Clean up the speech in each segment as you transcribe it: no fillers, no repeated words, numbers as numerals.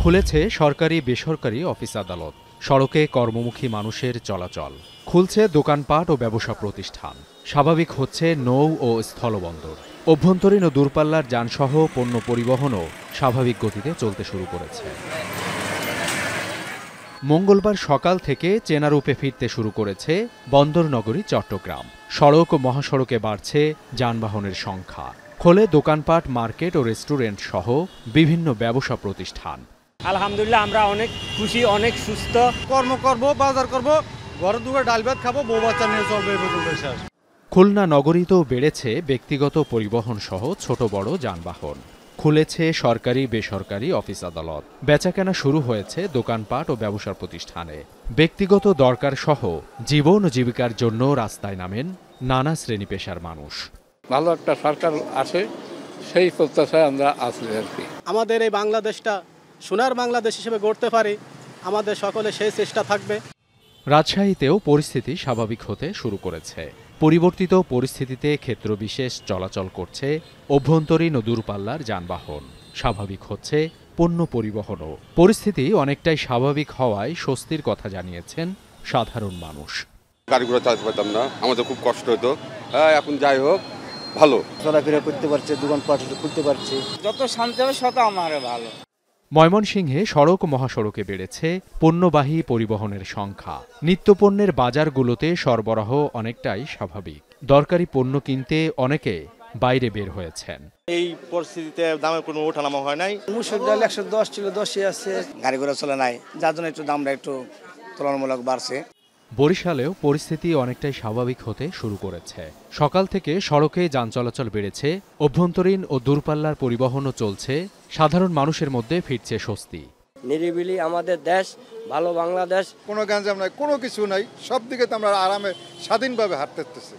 খুলেছে সরকারি বেসরকারি অফিস আদালত, সড়কে কর্মমুখী মানুষের চলাচল, খুলছে দোকানপাট ও ব্যবসা প্রতিষ্ঠান, স্বাভাবিক হচ্ছে নৌ ও স্থলবন্দর, অভ্যন্তরীণ ও দূরপাল্লার যানসহ পণ্য পরিবহনও স্বাভাবিক গতিতে চলতে শুরু করেছে। মঙ্গলবার সকাল থেকে চেনা রূপে ফিরতে শুরু করেছে বন্দর নগরী চট্টগ্রাম। সড়ক ও মহাসড়কে বাড়ছে যানবাহনের সংখ্যা, খোলে দোকানপাট, মার্কেট ও রেস্টুরেন্ট সহ বিভিন্ন ব্যবসা প্রতিষ্ঠান। আলহামদুলিল্লাহ, আমরা অনেক খুশি, অনেক সুস্থ। কর্ম করব, বাজার করব, ঘরে দুটো ডাল ভাত খাবো, বউ বাচ্চা নিয়ে চলবে। খুলনা নগরীতেও বেড়েছে ব্যক্তিগত পরিবহন সহ ছোট বড় যানবাহন, খুলেছে সরকারি বেসরকারি অফিস আদালত, বেচাকেনা শুরু হয়েছে দোকানপাট ও ব্যবসা প্রতিষ্ঠানে। ব্যক্তিগত দরকার সহ জীবন ও জীবিকার জন্য রাস্তায় নামেন নানা শ্রেণী পেশার মানুষ। ভালো একটা সরকার আছে, সেই প্রত্যাশায় আমরা আছি আর কি। আমাদের এই বাংলাদেশটা সোনার বাংলাদেশ হিসেবে গড়তে পারি, আমাদের সকলে সেই চেষ্টা থাকবে। রাজশাহীতেও পরিস্থিতি স্বাভাবিক হতে শুরু করেছে। পরিবর্তিত পরিস্থিতিতে ক্ষেত্রবিশেষ চলাচল করছে অভ্যন্তরীণ ও দূরপাল্লার যানবাহন, স্বাভাবিক হচ্ছে পণ্য পরিবহনও। পরিস্থিতি অনেকটাই স্বাভাবিক হওয়ায় স্বস্তির কথা জানিয়েছেন সাধারণ মানুষ। গাড়িগুলো চালাতে পারতাম না, আমাদের খুব কষ্ট হতো, এখন যাই হোক ভালো চলাফেরা করতে পারছে, দোকানপাট খুলতে পারছে। যত শান্তি হবে তত আমার ভালো। ময়মনসিংহে সড়ক মহাসড়কে বেড়েছে পণ্যবাহী পরিবহনের সংখ্যা, নিত্যপণ্যের বাজারগুলোতে সরবরাহ অনেকটাই স্বাভাবিক। দরকারি পণ্য কিনতে অনেকে বাইরে বের হয়েছেন। এই পরিস্থিতিতে দামের কোনো ওঠানামা হয় নাই। মুসুর ডাল 110 ছিল, 10-ই আছে। গাড়ি ঘোড়া চলে নাই, যার জন্য একটু দামটা একটু তুলনামূলক বাড়ছে। বরিশালেও পরিস্থিতি অনেকটাই স্বাভাবিক হতে শুরু করেছে। সকাল থেকে সড়কে যান চলাচল বেড়েছে, অভ্যন্তরীণ ও দূরপাল্লার পরিবহনও চলছে, সাধারণ মানুষের মধ্যে ফিরছে স্বস্তি। নিরিবিলি আমাদের দেশ, ভালো বাংলাদেশ। কোনো গ্যাঞ্জাম নাই, কোনো কিছু নাই, সব দিকে তো আমরা আরামে স্বাধীনভাবে হাঁটতেছি।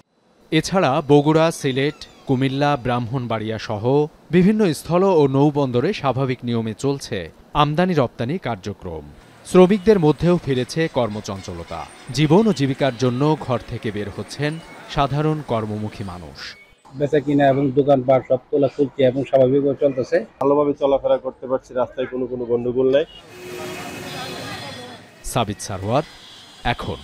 এছাড়া বগুড়া, সিলেট, কুমিল্লা, ব্রাহ্মণবাড়িয়া সহ বিভিন্ন স্থল ও নৌবন্দরে স্বাভাবিক নিয়মে চলছে আমদানি রপ্তানি কার্যক্রম। শ্রমিকদের মধ্যেও ফিরেছে কর্মচঞ্চলতা। জীবন ও জীবিকার জন্য ঘর থেকে বের হচ্ছেন সাধারণ কর্মমুখী মানুষ। বেচা কিনা এবং দোকানপাট সব তোলা চলছে এবং স্বাভাবিকভাবে চলতেছে। ভালোভাবে চলাফেরা করতে পারছি, রাস্তায় কোনো গন্ডগোল নাই। সাবিত সারওয়ার, এখন।